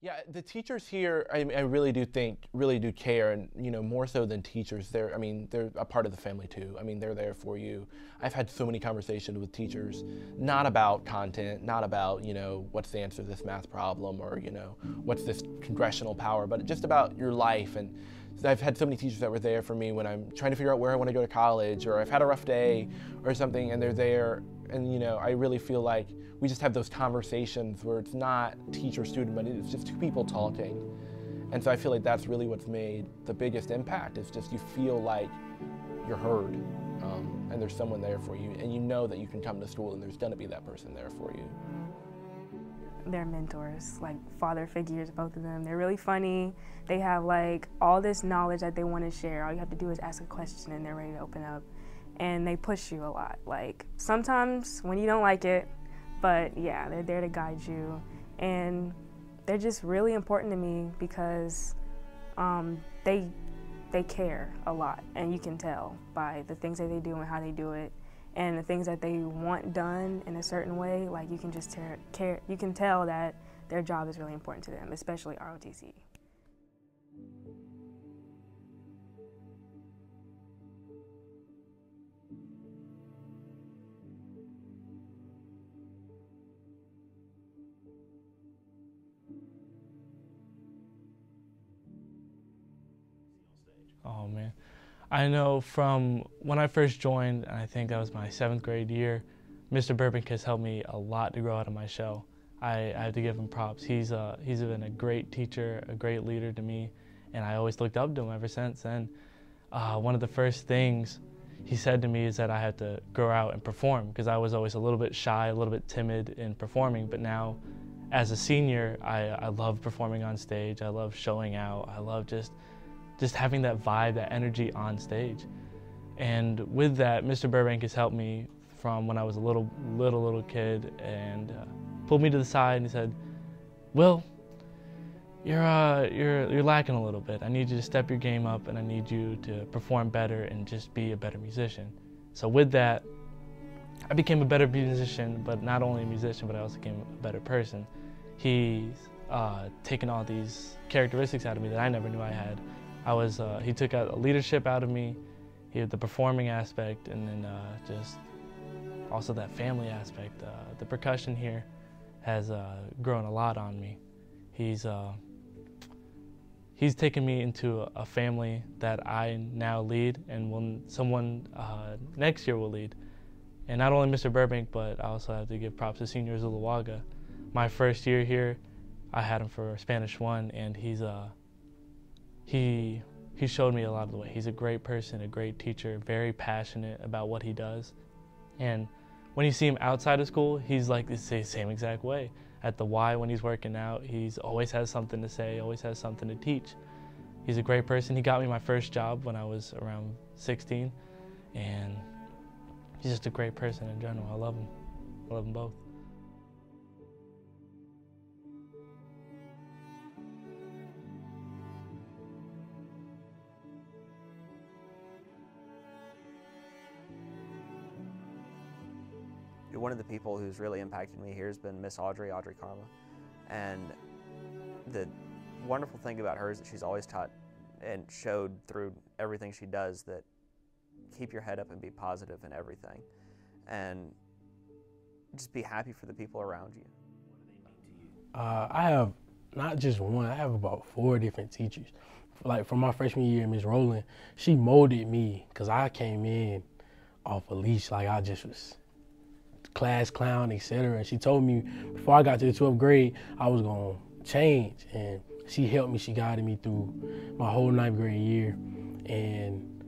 Yeah, the teachers here, I really do think, really do care, and more so than teachers, they're a part of the family too. I mean, they're there for you. I've had so many conversations with teachers, not about content, not about, what's the answer to this math problem, or, what's this congressional power, but just about your life. And I've had so many teachers that were there for me when I'm trying to figure out where I want to go to college, or I've had a rough day or something, and they're there. And I really feel like we just have those conversations where it's not teacher-student, but it's just two people talking. And so I feel like that's really what's made the biggest impact, is just you feel like you're heard, and there's someone there for you, and you know that you can come to school and there's gonna be that person there for you. They're mentors, like father figures, both of them. They're really funny. They have like all this knowledge that they want to share. All you have to do is ask a question and they're ready to open up. And they push you a lot. Like sometimes when you don't like it, but yeah, they're there to guide you. And they're just really important to me because they care a lot, and you can tell by the things that they do and how they do it, and the things that they want done in a certain way. Like you can just you can tell that their job is really important to them, especially ROTC. Oh man, I know from when I first joined, and I think that was my 7th grade year, Mr. Burbank has helped me a lot to grow out of my shell. I have to give him props. He's been a great teacher, a great leader to me, and I always looked up to him ever since. And one of the first things he said to me is that I had to grow out and perform, because I was always a little bit shy, a little bit timid in performing. But now, as a senior, I love performing on stage. I love showing out. I love just having that vibe, that energy on stage. And with that, Mr. Burbank has helped me from when I was a little kid, and pulled me to the side and he said, "Will, you're lacking a little bit. I need you to step your game up, and I need you to perform better and just be a better musician." So with that, I became a better musician, but not only a musician, but I also became a better person. He's taken all these characteristics out of me that I never knew I had. He took out leadership out of me, he had the performing aspect, and then just also that family aspect. The percussion here has grown a lot on me. He's taken me into a family that I now lead, and someone next year will lead. And not only Mr. Burbank, but I also have to give props to Senior Zuluaga. My first year here, I had him for Spanish 1, and he showed me a lot of the way. He's a great person, a great teacher, very passionate about what he does. And when you see him outside of school, he's like the same exact way. At the Y, when he's working out, he's always has something to say, always has something to teach. He's a great person. He got me my first job when I was around 16, and he's just a great person in general. I love him. I love them both. One of the people who's really impacted me here has been Miss Audrey Karma. And the wonderful thing about her is that she's always taught and showed through everything she does that keep your head up and be positive in everything. And just be happy for the people around you. What do they mean to you? I have not just one, I have about 4 different teachers. Like from my freshman year, Miss Rowland, she molded me because I came in off a leash, like I just was class clown, etc. And she told me before I got to the 12th grade, I was gonna change. And she helped me, she guided me through my whole 9th grade year. And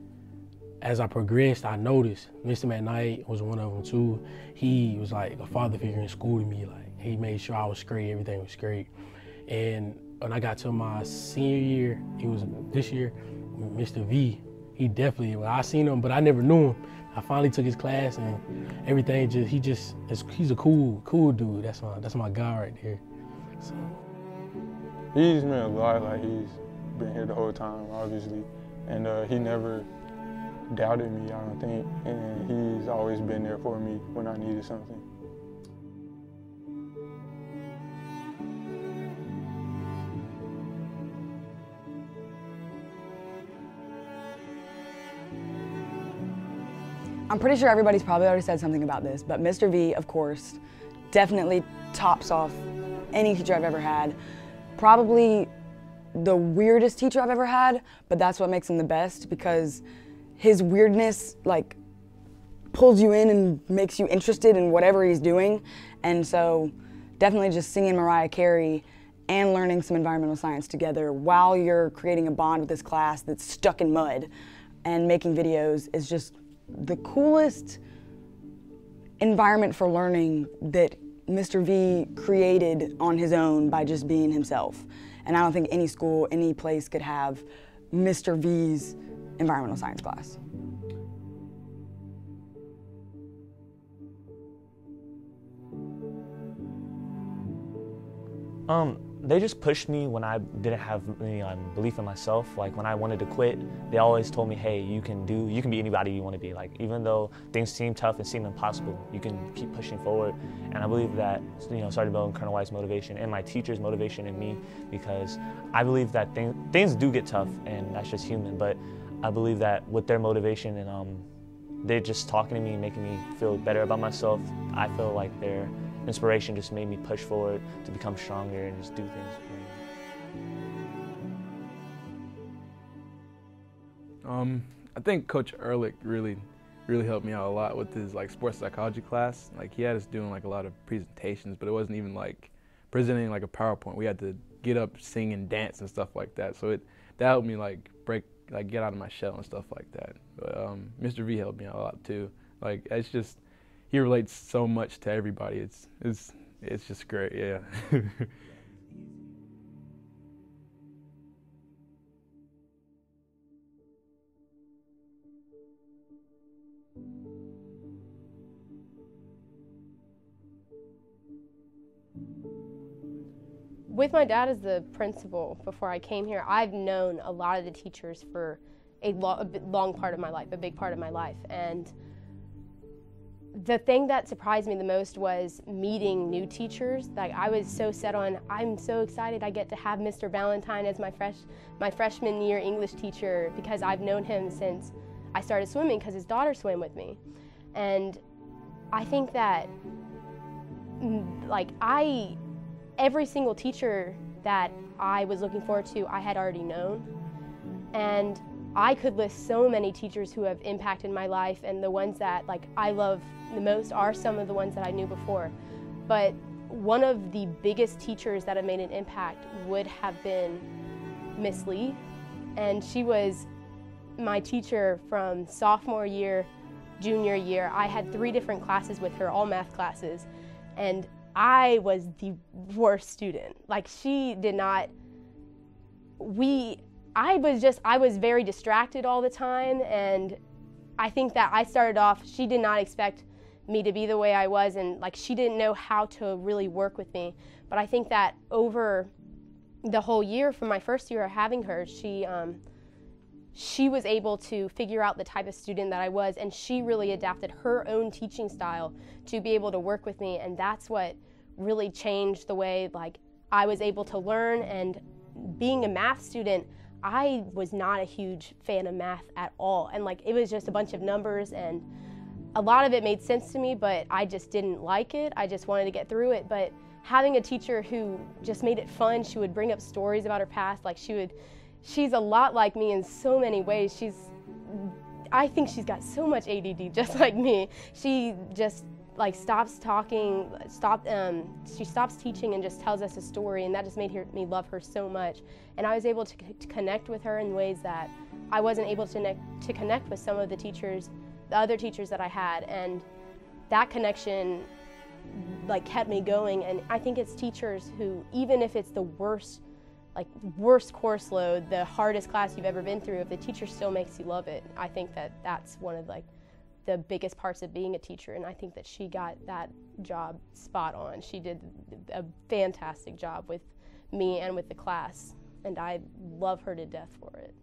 as I progressed, I noticed Mr. McKnight was one of them too. He was like a father figure in school to me. Like he made sure I was great, everything was great. And when I got to my senior year, it was this year, Mr. V, he definitely, I seen him, but I never knew him. I finally took his class and everything he's a cool dude. That's my guy right there. So. He's meant a lot, like he's been here the whole time, obviously. And he never doubted me, I don't think. And he's always been there for me when I needed something. I'm pretty sure everybody's probably already said something about this, but Mr. V, of course, definitely tops off any teacher I've ever had. Probably the weirdest teacher I've ever had, but that's what makes him the best, because his weirdness like pulls you in and makes you interested in whatever he's doing. And so definitely just singing Mariah Carey and learning some environmental science together while you're creating a bond with this class that's stuck in mud and making videos is just the coolest environment for learning that Mr. V created on his own by just being himself. And I don't think any school, any place could have Mr. V's environmental science class. They just pushed me when I didn't have any belief in myself. Like when I wanted to quit, they always told me, hey, you can be anybody you want to be. Like even though things seem tough and seem impossible, you can keep pushing forward. And I believe that, Sergeant Bell and Colonel White's motivation and my teacher's motivation in me, because I believe that things do get tough and that's just human. But I believe that with their motivation and they're just talking to me, making me feel better about myself, I feel like their inspiration just made me push forward to become stronger and just do things. I think Coach Ehrlich really helped me out a lot with his sports psychology class. Like he had us doing a lot of presentations, but it wasn't even presenting a PowerPoint. We had to get up, sing, and dance and stuff like that. So that helped me get out of my shell and stuff like that. But Mr. V helped me out a lot too. It's just, he relates so much to everybody. It's just great, yeah. With my dad as the principal before I came here, I've known a lot of the teachers for a long part of my life, a big part of my life. And the thing that surprised me the most was meeting new teachers. I was so set on, I'm so excited I get to have Mr. Valentine as my freshman year English teacher, because I've known him since I started swimming because his daughter swam with me. And I think that every single teacher that I was looking forward to, I had already known. And I could list so many teachers who have impacted my life, and the ones that I love the most are some of the ones that I knew before. But one of the biggest teachers that have made an impact would have been Miss Lee. And she was my teacher from sophomore year, junior year. I had 3 different classes with her, all math classes. And I was the worst student. She did not, I was very distracted all the time, and I think that I started off, she did not expect me to be the way I was, and she didn't know how to really work with me. But I think that over the whole year, from my first year of having her, she was able to figure out the type of student that I was, and she really adapted her own teaching style to be able to work with me, and that's what really changed the way I was able to learn. And being a math student, I was not a huge fan of math at all, and it was just a bunch of numbers, and a lot of it made sense to me, but I just didn't like it. I just wanted to get through it. But having a teacher who just made it fun, she would bring up stories about her past, she's a lot like me in so many ways. I think she's got so much ADD, just like me. She just stops talking, she stops teaching and just tells us a story, and that just made me love her so much. And I was able to connect with her in ways that I wasn't able to connect with some of the other teachers that I had, and that connection kept me going. And I think it's teachers who, even if it's the worst course load, the hardest class you've ever been through, if the teacher still makes you love it, I think that that's one of the biggest parts of being a teacher. And I think that she got that job spot on. She did a fantastic job with me and with the class, and I love her to death for it.